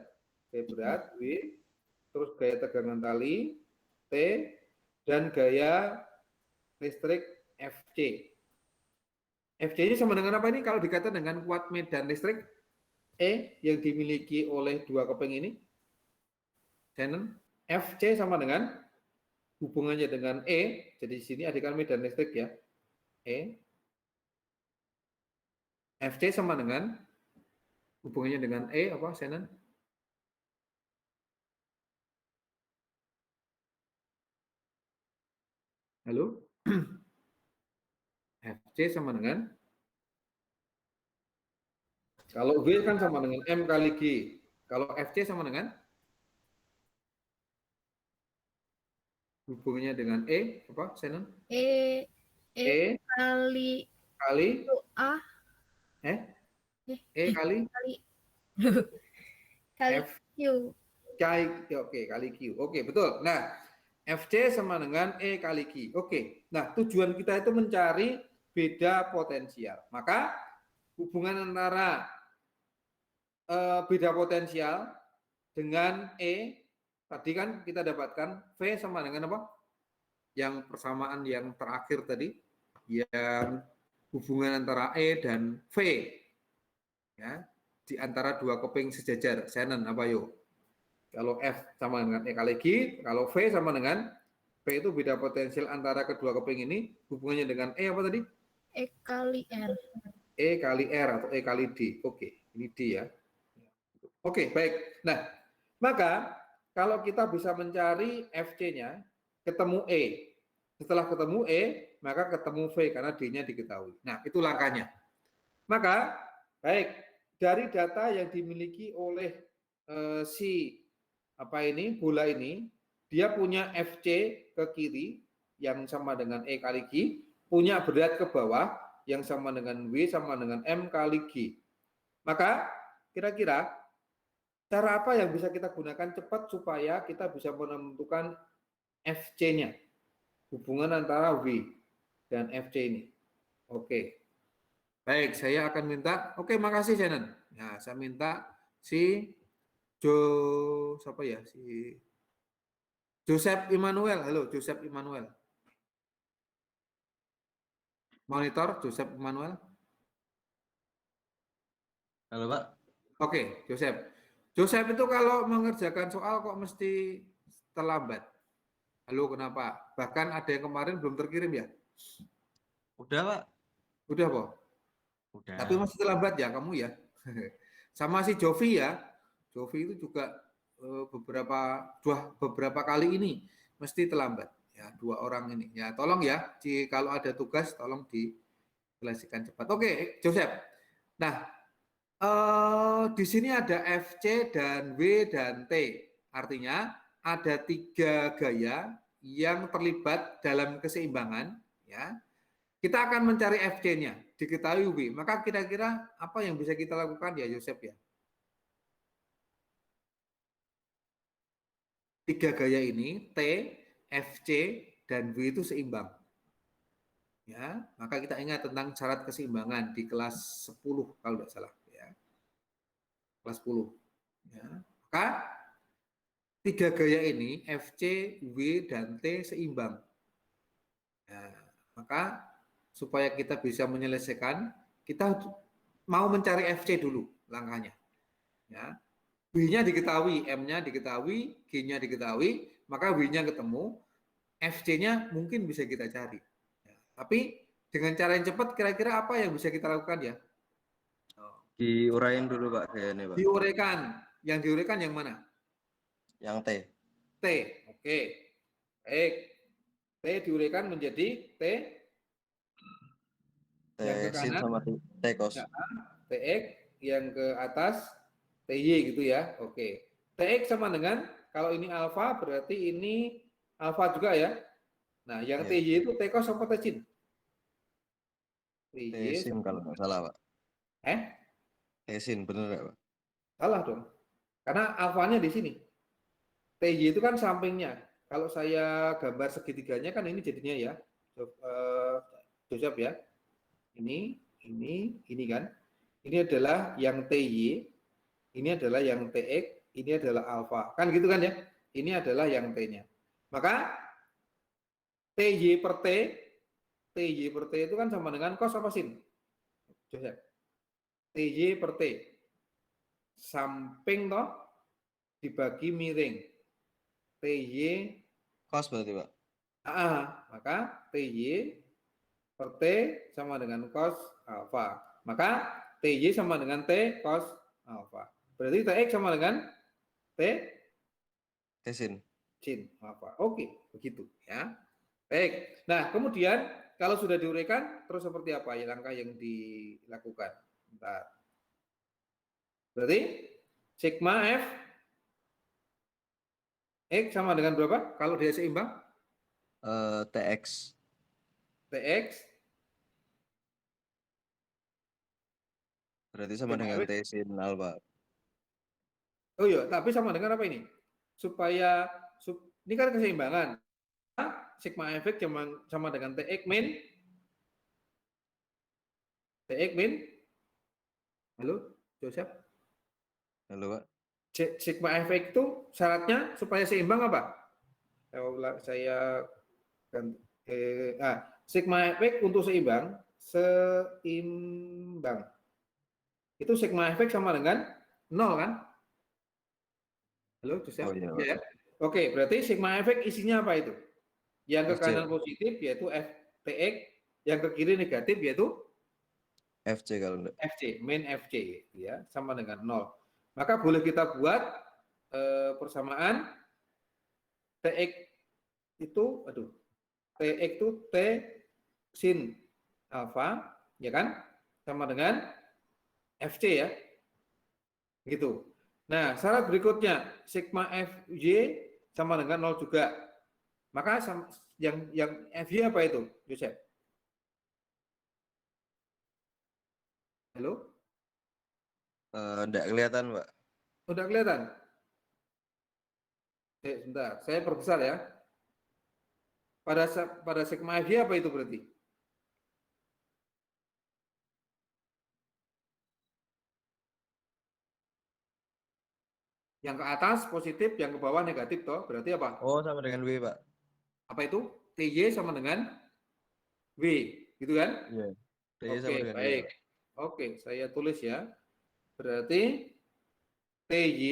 Gaya berat, W. Terus gaya tegangan tali, T. Dan gaya listrik, FC. FC ini sama dengan apa ini? Kalau dikatakan dengan kuat medan listrik, E yang dimiliki oleh dua keping ini. Shannon, FC sama dengan hubungannya dengan E. Jadi di sini adikan medan listrik ya. E. FC sama dengan hubungannya dengan E apa, Shannon? Halo? FC sama dengan, kalau V kan sama dengan M kali G. Kalau FC sama dengan hubungannya dengan E apa, Shannon? E E kali kali A E eh kali kali kali F Q. Oke, kali Q. Oke, betul. Nah, FC sama dengan E kali Q. Oke. Nah, tujuan kita itu mencari beda potensial. Maka hubungan antara beda potensial dengan E tadi kan kita dapatkan V sama dengan apa? Yang persamaan yang terakhir tadi, yang hubungan antara E dan V. Ya, di antara dua keping sejajar. Shannon apa yuk? Kalau F sama dengan E kali G, kalau V sama dengan P itu beda potensial antara kedua keping ini, hubungannya dengan E apa tadi? E kali R. E kali R atau E kali D. Oke, ini D ya. Oke, baik. Nah, maka kalau kita bisa mencari FC-nya, ketemu E. Setelah ketemu E, maka ketemu V karena D-nya diketahui. Nah, itu langkahnya. Maka, baik, dari data yang dimiliki oleh si bola ini, dia punya FC ke kiri yang sama dengan E kali G, punya berat ke bawah yang sama dengan W sama dengan M kali G. Maka kira-kira cara apa yang bisa kita gunakan cepat supaya kita bisa menentukan FC-nya, hubungan antara W dan FC ini. Oke. Baik, saya akan minta, makasih Shannon. Nah, saya minta si siapa ya? Si Joseph Immanuel. Halo, Joseph Immanuel. Monitor Joseph Immanuel. Halo, Pak. Oke, Joseph. Joseph itu kalau mengerjakan soal kok mesti terlambat. Halo, kenapa? Bahkan ada yang kemarin belum terkirim ya? Udah, Pak. Udah, Pak? Udah. Tapi masih terlambat ya kamu ya? Sama si Jovi ya. Jovi itu juga beberapa kali ini mesti terlambat. Ya, 2 orang ini. Ya, tolong ya, kalau ada tugas tolong diselesaikan cepat. Oke, Joseph. Nah, di sini ada FC dan W dan T. Artinya ada 3 gaya yang terlibat dalam keseimbangan. Ya, kita akan mencari FC-nya, diketahui W. Maka kira-kira apa yang bisa kita lakukan ya, Joseph ya? 3 gaya ini, T, FC, dan W itu seimbang. Ya, maka kita ingat tentang syarat keseimbangan di kelas 10 kalau tidak salah. Ya. Kelas 10. Ya. Maka 3 gaya ini, FC, W, dan T seimbang. Ya. Maka supaya kita bisa menyelesaikan, kita mau mencari FC dulu langkahnya. Ya. W-nya diketahui, M-nya diketahui, G-nya diketahui, maka W-nya ketemu, FC-nya mungkin bisa kita cari. Ya. Tapi dengan cara yang cepat, kira-kira apa yang bisa kita lakukan ya? Diuraiin dulu, Pak, kayaknya, Pak. Diuraikan. Yang diuraikan yang mana? Yang T. T. Oke. Baik. T diuraikan menjadi T yang ke sin kanan sama T cos. ya, TX, yang ke atas TY gitu ya. Oke. TX sama dengan, kalau ini alfa berarti ini alfa juga ya. Nah, yang TY itu T cos apa T sin? T sin kalau nggak salah, Pak. T sin, bener nggak, Pak? Salah dong. Karena alfanya di sini. TY itu kan sampingnya. Kalau saya gambar segitiganya kan ini jadinya ya. Joseph ya. Ini kan. Ini adalah yang TY, ini adalah yang TX, ini adalah alfa. Kan gitu kan ya? Ini adalah yang T-nya. Maka TY per T itu kan sama dengan cos apa sin? Joseph. TY per T. Samping toh dibagi miring. TY Cos berarti, Pak. Maka TY per T sama dengan cos alfa. Maka TY sama dengan T cos alfa. Berarti TX sama dengan T sin alfa. Oke, begitu ya. Baik. Nah, kemudian kalau sudah diuraikan, terus seperti apa ya langkah yang dilakukan? Bentar. Berarti sigma F X sama dengan berapa? Kalau dia seimbang? TX. TX Berarti sama Sigma dengan F. T sin alfa. Oh iya, tapi sama dengan apa ini? Supaya ini kan keseimbangan. Sigma efek sama dengan TX min. TX min. Halo, Joseph. Halo, Pak. Sigma efek itu syaratnya supaya seimbang apa? Saya kan sigma efek untuk seimbang itu sigma efek sama dengan 0 kan? Halo, Joseph. Oh iya, Pak. Ya. Oke, berarti sigma efek isinya apa itu? Yang ke FC. kanan positif yaitu FTX, yang ke kiri negatif yaitu FC kalau enggak. FC, min FC ya, sama dengan 0. Maka boleh kita buat persamaan TX itu TX itu T sin alfa ya kan? Sama dengan FC ya. Gitu. Nah, syarat berikutnya sigma FY sama dengan 0 juga. Maka yang FY apa itu, Yosef? Halo? Enggak kelihatan, Pak. Udah kelihatan? Sebentar, saya perbesar ya. Pada sigma FY apa itu berarti? Yang ke atas positif, yang ke bawah negatif toh. Berarti apa? Oh, sama dengan W, Pak. Apa itu? TY sama dengan W, gitu kan? Iya. T sama Oke, dengan W, baik. Pak. Oke, saya tulis ya. Berarti TY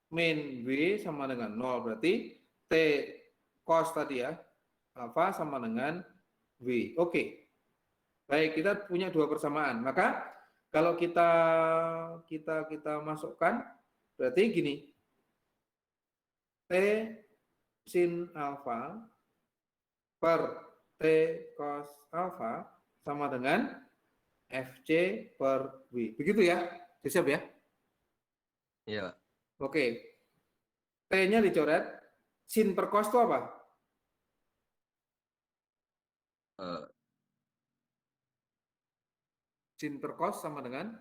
min W sama dengan 0. Berarti T cos tadi ya, alfa sama dengan W. Oke. Baik, kita punya dua persamaan. Maka kalau kita masukkan berarti gini. T sin alfa per T cos alfa sama dengan FC per W. Begitu ya, siap ya? Iya, Pak. Oke. T-nya dicoret. Sin per cos itu apa? Sin per cos sama dengan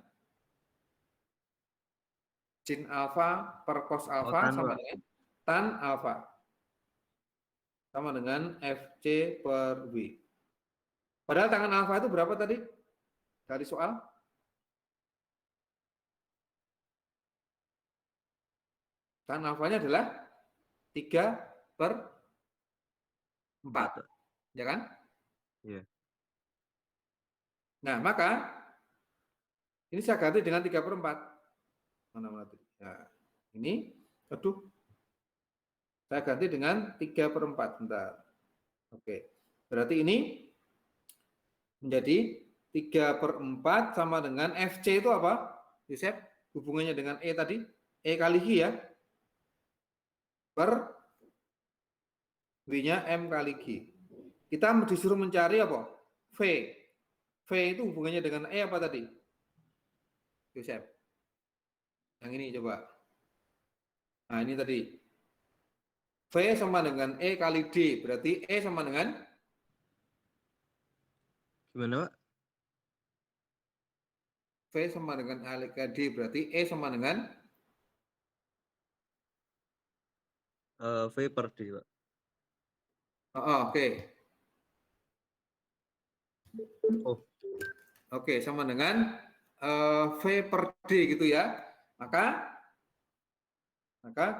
sin alfa per cos alfa tan, sama Pak. dengan tan alfa. Sama dengan FC per W. Padahal tangan alfa itu berapa tadi? Dari soal? Tangan alfanya adalah 3/4. Ya kan? Iya. Nah, maka ini saya ganti dengan 3/4. Mana tadi? Nah, ini, saya ganti dengan 3/4. Bentar. Oke. Berarti ini menjadi 3/4 sama dengan FC itu apa? Yosef, hubungannya dengan E tadi. E kali Q ya. Per W-nya M kali Q. Kita disuruh mencari apa? V. V itu hubungannya dengan E apa tadi? Yosef. Yang ini coba. Nah, ini tadi. V sama dengan E kali D. Berarti E sama dengan? Gimana, Pak? V sama dengan A kali D. Berarti E sama dengan? V per D, Pak. Oke. Oh. Oke, sama dengan V per D gitu ya. Maka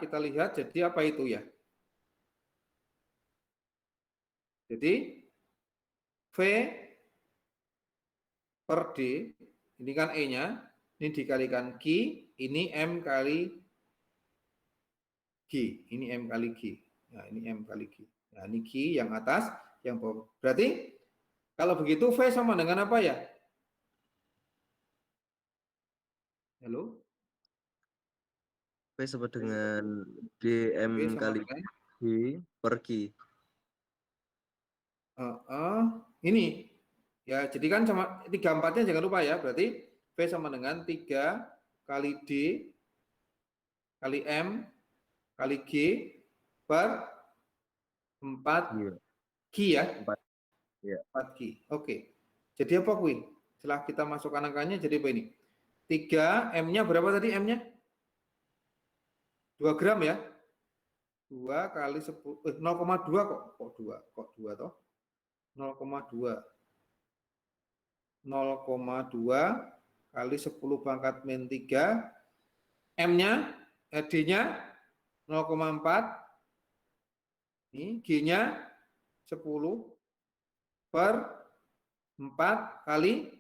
kita lihat jadi apa itu ya. Jadi V per D, ini kan E-nya, ini dikalikan Q, ini M kali G, ini M kali G. Nah, ini M kali G. Nah, ini Q yang atas, yang bawah. Berarti kalau begitu V sama dengan apa ya? Halo? V sama dengan DM kali G per Q. Ini ya, jadi kan sama 3/4-nya jangan lupa ya. Berarti V sama dengan 3 kali D kali M kali G per 4 Ki ya? 4. Ya. 4 Ki. Oke. Jadi apa kuy? Setelah kita masukkan angkanya jadi apa ini? 3, M-nya berapa tadi M-nya? 2 gram ya? 2 kali 10, 0,2 kok. Kok 2? Kok 2 toh? 0,2. 0,2 kali 10 pangkat min 3. M-nya, D-nya 0,4. Ini G-nya 10 per 4 kali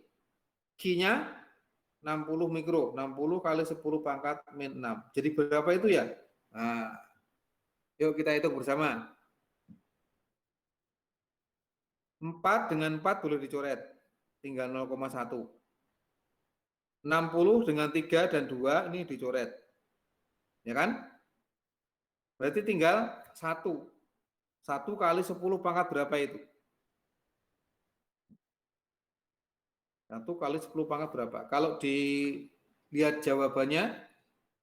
Q-nya 60 mikro. 60 kali 10 pangkat min 6. Jadi berapa itu ya? Nah, yuk kita hitung bersama. 4 dengan 4 boleh dicoret. Tinggal 0,1. 60 dengan 3 dan 2 ini dicoret. Ya kan? Berarti tinggal 1. 1 kali 10 pangkat berapa itu? 1 kali 10 pangkat berapa? Kalau dilihat jawabannya,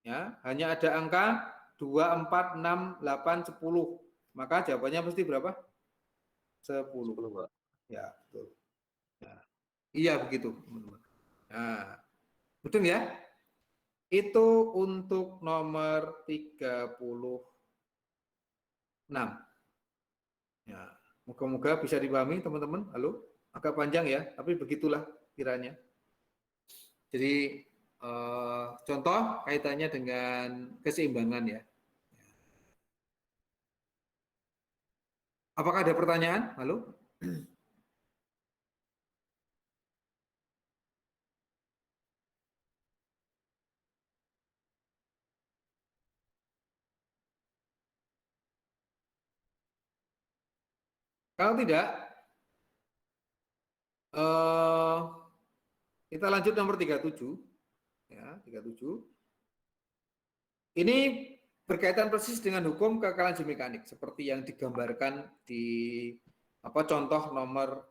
ya hanya ada angka 2, 4, 6, 8, 10. Maka jawabannya mesti berapa? 10. 10, Pak. Ya, betul. Nah, iya begitu, teman-teman. Nah, betul ya? Itu untuk nomor 36. Ya, moga-moga bisa dipahami teman-teman. Halo, agak panjang ya, tapi begitulah kiranya. Jadi contoh kaitannya dengan keseimbangan ya. Apakah ada pertanyaan? Halo? Kalau tidak, kita lanjut nomor 37. Ya, 37. Ini berkaitan persis dengan hukum kekekalan mekanik seperti yang digambarkan di contoh nomor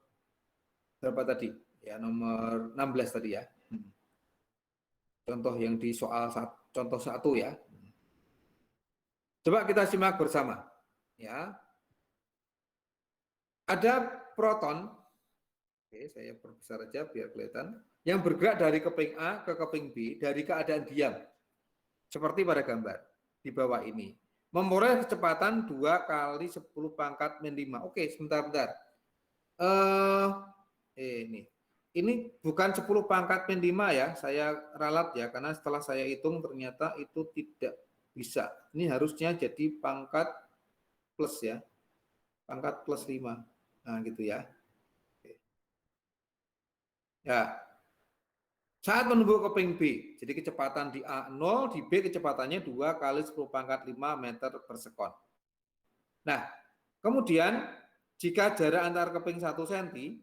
berapa tadi? Ya, nomor 16 tadi ya. Contoh yang di soal contoh 1 ya. Coba kita simak bersama. Ya. Ada proton, oke, saya perbesar aja biar kelihatan, yang bergerak dari keping A ke keping B dari keadaan diam, seperti pada gambar di bawah ini. Memperoleh kecepatan 2 kali 10 pangkat min 5. Oke, sebentar. Ini bukan 10 pangkat min 5 ya, saya ralat ya, karena setelah saya hitung ternyata itu tidak bisa. Ini harusnya jadi pangkat plus ya, pangkat plus 5. Nah, gitu ya. Ya. Saat menembus keping B, jadi kecepatan di A 0, di B kecepatannya 2 kali 10 pangkat 5 meter per sekon. Nah, kemudian jika jarak antar keping 1 cm,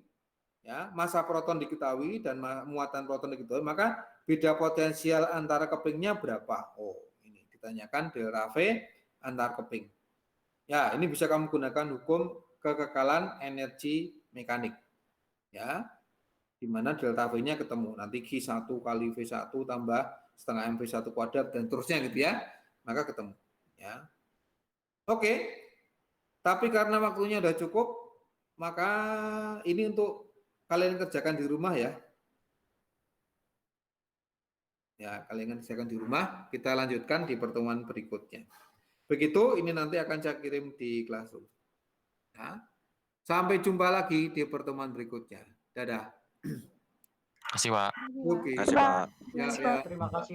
ya, massa proton diketahui dan muatan proton diketahui, maka beda potensial antara kepingnya berapa? Oh, ini ditanyakan delta V antar keping. Ya, ini bisa kamu gunakan hukum kekekalan energi mekanik. Ya. Di mana delta V-nya ketemu. Nanti Q1 kali V1 tambah setengah MV1 kuadrat dan terusnya gitu ya. Maka ketemu. Ya. Oke. Tapi karena waktunya udah cukup, maka ini untuk kalian kerjakan di rumah ya. Ya, kalian kerjakan di rumah. Kita lanjutkan di pertemuan berikutnya. Begitu, ini nanti akan saya kirim di Classroom. Ya. Sampai jumpa lagi di pertemuan berikutnya. Dadah. Kasih, Pak. Oke. Kasih, Pak. Ya, ya. Terima kasih.